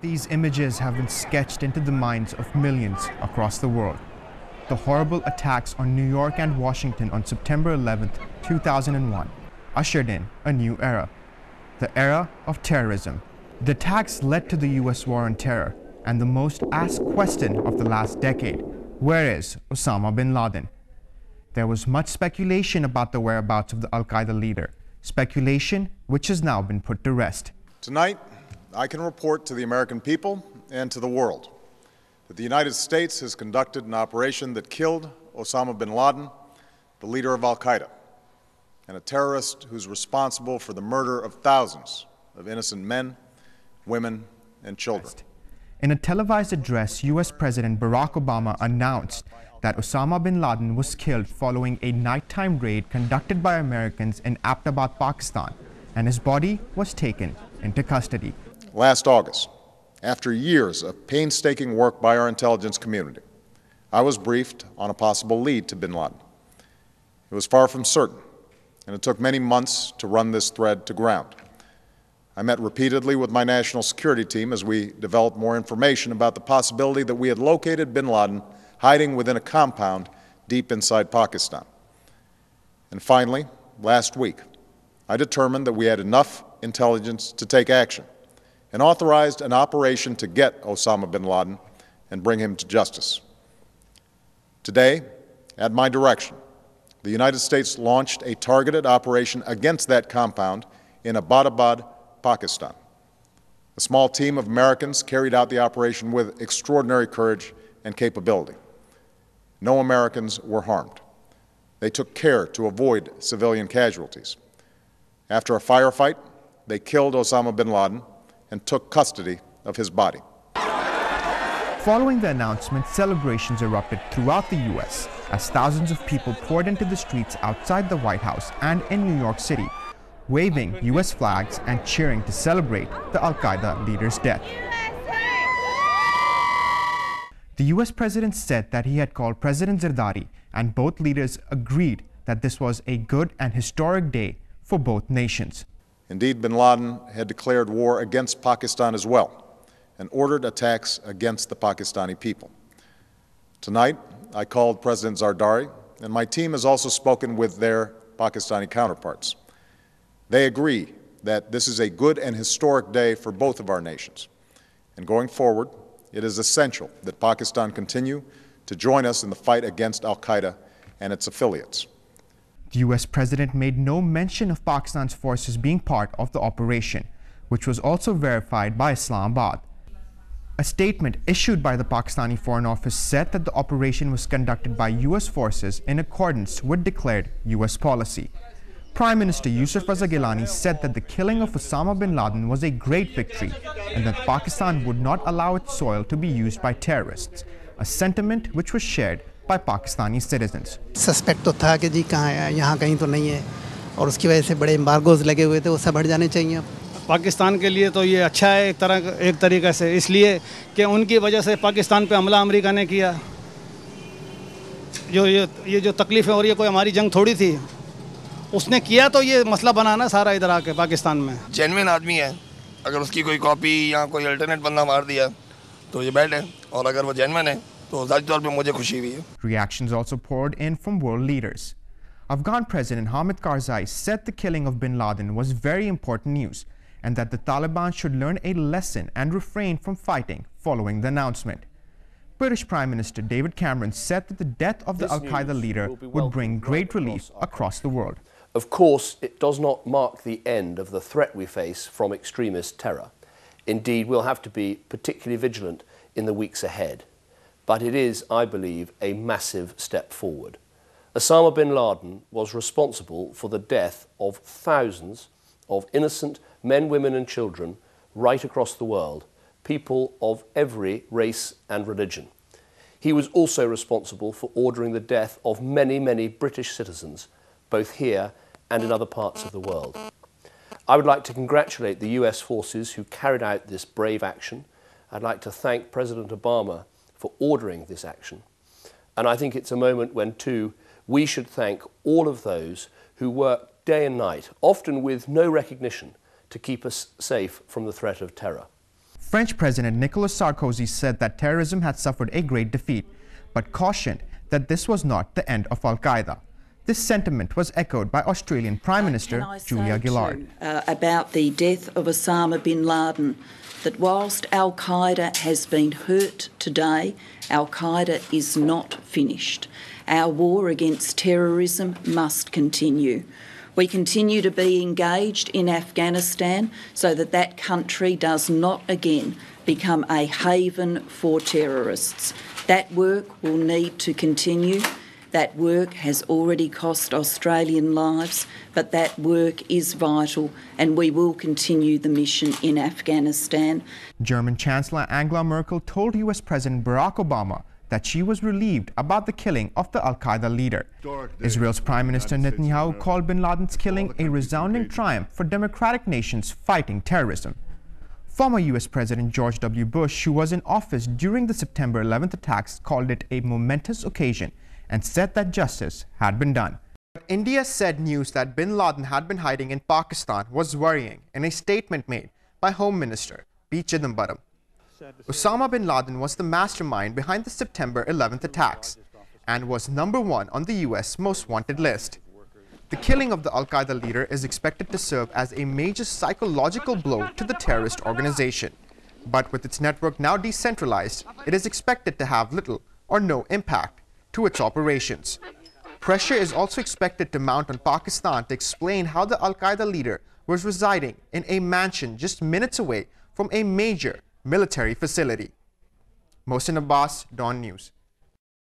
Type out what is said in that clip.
These images have been sketched into the minds of millions across the world. The horrible attacks on New York and Washington on September 11, 2001, ushered in a new era, the era of terrorism. The attacks led to the US war on terror and the most asked question of the last decade: where is Osama bin Laden? There was much speculation about the whereabouts of the Al-Qaeda leader, speculation which has now been put to rest. Tonight, I can report to the American people and to the world that the United States has conducted an operation that killed Osama bin Laden, the leader of Al-Qaeda, and a terrorist who's responsible for the murder of thousands of innocent men, women, and children. In a televised address, US President Barack Obama announced that Osama bin Laden was killed following a nighttime raid conducted by Americans in Abbottabad, Pakistan, and his body was taken into custody. Last August, after years of painstaking work by our intelligence community, I was briefed on a possible lead to bin Laden. It was far from certain, and it took many months to run this thread to ground. I met repeatedly with my national security team as we developed more information about the possibility that we had located bin Laden hiding within a compound deep inside Pakistan. And finally, last week, I determined that we had enough intelligence to take action and authorized an operation to get Osama bin Laden and bring him to justice. Today, at my direction, the United States launched a targeted operation against that compound in Abbottabad, Pakistan. A small team of Americans carried out the operation with extraordinary courage and capability. No Americans were harmed. They took care to avoid civilian casualties. After a firefight, they killed Osama bin Laden and took custody of his body. Following the announcement, celebrations erupted throughout the US as thousands of people poured into the streets outside the White House and in New York City, waving US flags and cheering to celebrate the Al-Qaeda leader's death. The US president said that he had called President Zardari, and both leaders agreed that this was a good and historic day for both nations. Indeed, bin Laden had declared war against Pakistan as well and ordered attacks against the Pakistani people. Tonight, I called President Zardari, and my team has also spoken with their Pakistani counterparts. They agree that this is a good and historic day for both of our nations. And going forward, it is essential that Pakistan continue to join us in the fight against Al-Qaeda and its affiliates. The US president made no mention of Pakistan's forces being part of the operation, which was also verified by Islamabad. A statement issued by the Pakistani Foreign Office said that the operation was conducted by US forces in accordance with declared US policy. Prime Minister Yusuf Raza Gilani said that the killing of Osama bin Laden was a great victory and that Pakistan would not allow its soil to be used by terrorists, a sentiment which was shared by Pakistani citizens. Suspect तो था कि जी कहाँ है, यहाँ कहीं तो नहीं है, और उसकी वजह से बड़े एम्बार्गोज लगे हुए थे, वो सब हट जाने चाहिए। पाकिस्तान के लिए तो ये अच्छा है एक तरीक़े से, इसलिए कि उनकी वजह से पाकिस्तान पे हमला अमेरिका ने किया। ये जो तकलीफ़ है और ये कोई हमारी जंग थोड़ी थी, उसने किया तो ये मसला बनाना सारा इधर आके पाकिस्तान में। जेन्युइन आदमी है, अगर उसकी कोई कॉपी या कोई अल्टरनेट बंदा मार दिया तो ये बैड है, और अगर वो जेन्युइन है तो ज़ाती तौर पे मुझे खुशी हुई है। Reactions also poured in from world leaders. Afghan President Hamid Karzai said the killing of bin Laden was very important news and that the Taliban should learn a lesson and refrain from fighting following the announcement. British Prime Minister David Cameron said that the death of the Al-Qaeda leader would bring great relief across the world. Of course, it does not mark the end of the threat we face from extremist terror. Indeed, we'll have to be particularly vigilant in the weeks ahead. But it is, I believe, a massive step forward. Osama bin Laden was responsible for the death of thousands of innocent men, women and children right across the world, people of every race and religion. He was also responsible for ordering the death of many, many British citizens, both here and in other parts of the world. I would like to congratulate the US forces who carried out this brave action. I'd like to thank President Obama for ordering this action. And I think it's a moment when, too, we should thank all of those who work day and night, often with no recognition, to keep us safe from the threat of terror. French President Nicolas Sarkozy said that terrorism had suffered a great defeat, but cautioned that this was not the end of Al-Qaeda. This sentiment was echoed by Australian Prime Minister Julia Gillard. About the death of Osama Bin Laden, that whilst Al-Qaeda has been hurt today, Al-Qaeda is not finished. Our war against terrorism must continue. We continue to be engaged in Afghanistan so that that country does not again become a haven for terrorists. That work will need to continue. That work has already cost Australian lives, but that work is vital and we will continue the mission in Afghanistan. German Chancellor Angela Merkel told US President Barack Obama that she was relieved about the killing of the Al-Qaeda leader. Israel's Prime Minister Netanyahu called bin Laden's killing a resounding triumph for democratic nations fighting terrorism. Former US President George W. Bush, who was in office during the September 11th attacks, called it a momentous occasion and said that justice had been done. But India said news that bin Laden had been hiding in Pakistan was worrying in a statement made by Home Minister P. Chidambaram. Osama bin Laden was the mastermind behind the September 11th attacks and was #1 on the US most wanted list. The killing of the Al-Qaeda leader is expected to serve as a major psychological blow to the terrorist organization. But with its network now decentralized, it is expected to have little or no impact to its operations. Pressure is also expected to mount on Pakistan to explain how the Al-Qaeda leader was residing in a mansion just minutes away from a major military facility. Mohsin Abbas, Dawn News.